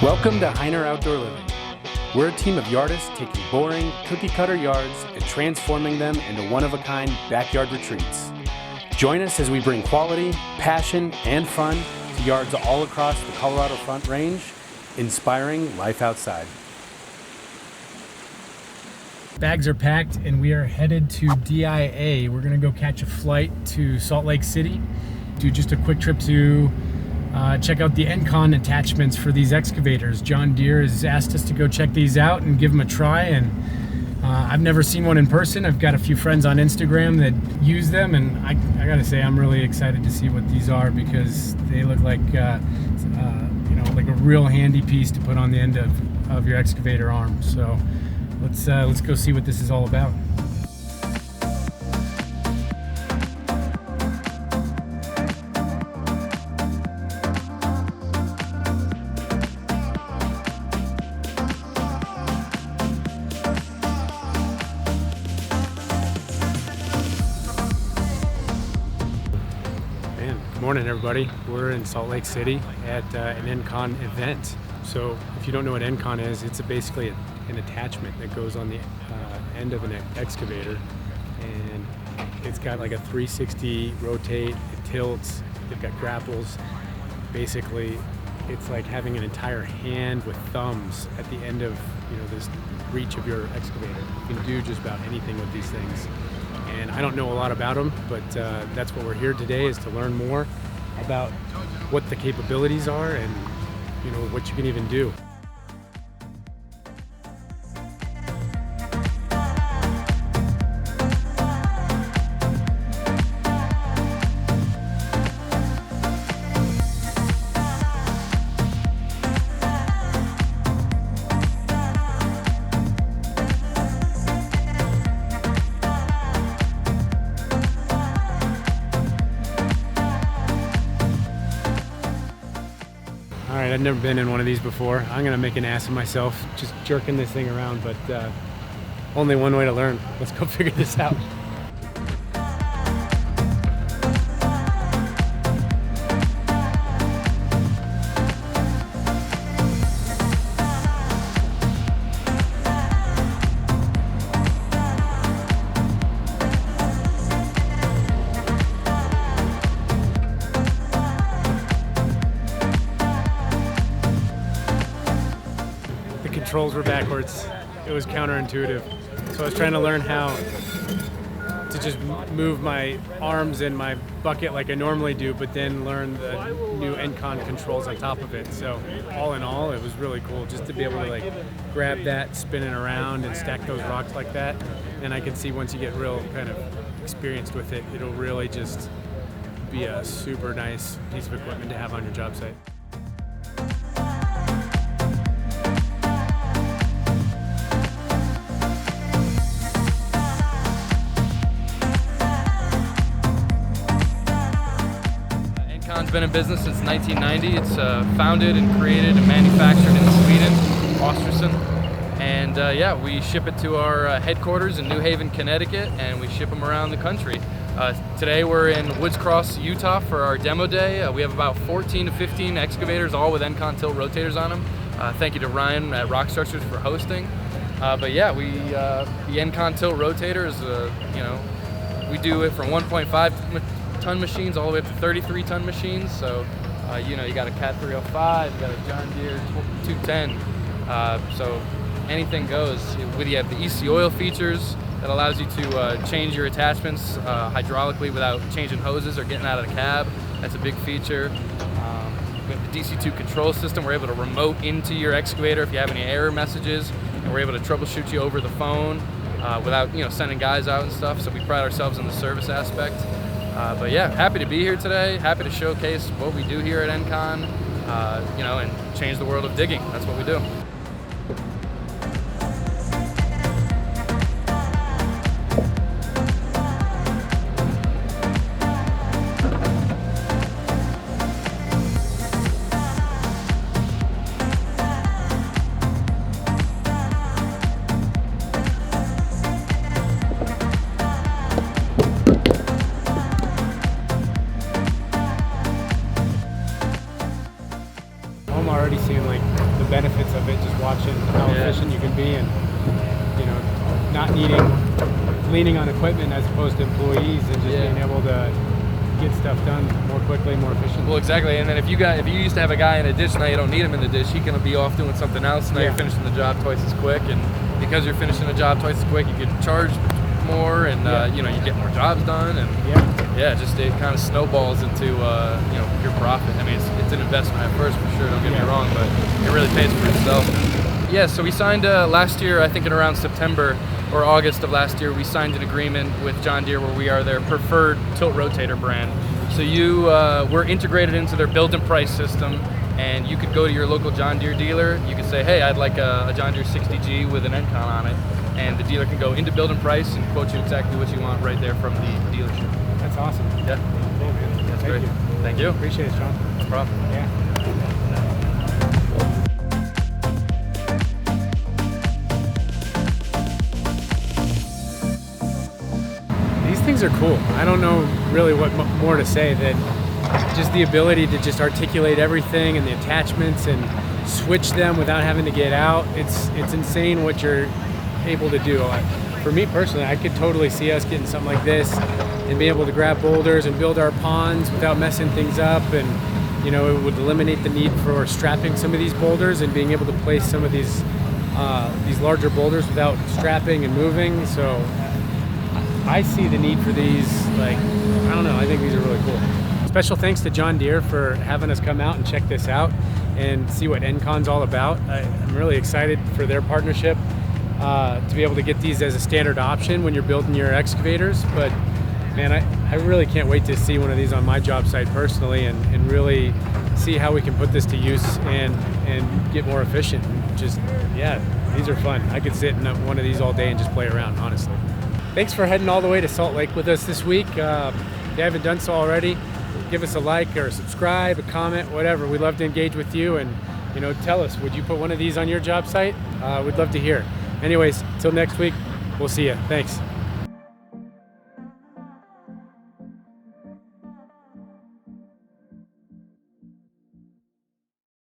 Welcome to Hiner Outdoor Living. We're a team of yardists taking boring, cookie-cutter yards and transforming them into one-of-a-kind backyard retreats. Join us as we bring quality, passion, and fun to yards all across the Colorado Front Range, inspiring life outside. Bags are packed and we are headed to DIA. We're gonna go catch a flight to Salt Lake City, do just a quick trip to check out the Engcon attachments for these excavators. John Deere has asked us to go check these out and give them a try, and I've never seen one in person. I've got a few friends on Instagram that use them, and I gotta say I'm really excited to see what these are because they look like like a real handy piece to put on the end of your excavator arm. So let's go see what this is all about. Good morning, everybody. We're in Salt Lake City at an Engcon event. So if you don't know what Engcon is, it's basically an attachment that goes on the end of an excavator, and it's got like a 360 rotate, it tilts, they've got grapples. Basically, it's like having an entire hand with thumbs at the end of this reach of your excavator. You can do just about anything with these things. And I don't know a lot about them, but that's what we're here today, is to learn more about what the capabilities are and what you can even do. All right, I've never been in one of these before. I'm gonna make an ass of myself just jerking this thing around, but only one way to learn. Let's go figure this out. Controls were backwards. It was counterintuitive. So I was trying to learn how to just move my arms in my bucket like I normally do, but then learn the new Engcon controls on top of it. So all in all, it was really cool just to be able to grab that, spin it around and stack those rocks like that. And I can see once you get real kind of experienced with it, it'll really just be a super nice piece of equipment to have on your job site. Engcon's been in business since 1990. It's founded and created and manufactured in Sweden, Ostersund. And yeah, we ship it to our headquarters in New Haven, Connecticut, and we ship them around the country. Today we're in Woods Cross, Utah for our demo day. We have about 14 to 15 excavators, all with Engcon Tiltrotators on them. Thank you to Ryan at Rock Structures for hosting. But yeah, the Engcon Tiltrotator is, we do it from 1.5 ton machines all the way up to 33 ton machines. So you got a Cat 305, you got a John Deere 210. So anything goes. You have the EC oil features that allows you to change your attachments hydraulically without changing hoses or getting out of the cab. That's a big feature. We have the DC2 control system. We're able to remote into your excavator if you have any error messages, and we're able to troubleshoot you over the phone without sending guys out and stuff. So we pride ourselves in the service aspect. But yeah, happy to be here today. Happy to showcase what we do here at Engcon, and change the world of digging. That's what we do. already seeing like the benefits of it, just watching how efficient you can be, and not leaning on equipment as opposed to employees, and just being able to get stuff done more quickly, more efficiently. Well, exactly. And then if you used to have a guy in a dish, now you don't need him in the dish. He can be off doing something else. Now you're finishing the job twice as quick, and because you're finishing the job twice as quick, you get charged more, and you get more jobs done, and it kind of snowballs into your profit. I mean, it's an investment at first for sure. Don't get me wrong, but it really pays for itself. Yeah. So we signed last year, I think in around September or August of last year, we signed an agreement with John Deere where we are their preferred Tiltrotator brand. So we're integrated into their build and price system, and you could go to your local John Deere dealer. You could say, hey, I'd like a John Deere 60G with an Engcon on it, and the dealer can go into build and price and quote you exactly what you want right there from the dealership. That's awesome. Yeah. Cool, man. That's Thank great. you. Thank you. Appreciate it, Sean. No problem. Yeah. These things are cool. I don't know really what more to say than just the ability to just articulate everything and the attachments and switch them without having to get out. It's insane what you're able to do. For me personally, I could totally see us getting something like this and be able to grab boulders and build our ponds without messing things up, and it would eliminate the need for strapping some of these boulders and being able to place some of these larger boulders without strapping and moving. So I see the need for these. Like, I don't know, I think these are really cool. Special thanks to John Deere for having us come out and check this out and see what Engcon's all about. I'm really excited for their partnership to be able to get these as a standard option when you're building your excavators. But man, I really can't wait to see one of these on my job site personally, and really see how we can put this to use and get more efficient. Just, these are fun. I could sit in one of these all day and just play around, honestly. Thanks for heading all the way to Salt Lake with us this week. If you haven't done so already, give us a like or subscribe, a comment, whatever. We'd love to engage with you, and tell us, would you put one of these on your job site? We'd love to hear. Anyways, till next week, we'll see you. Thanks.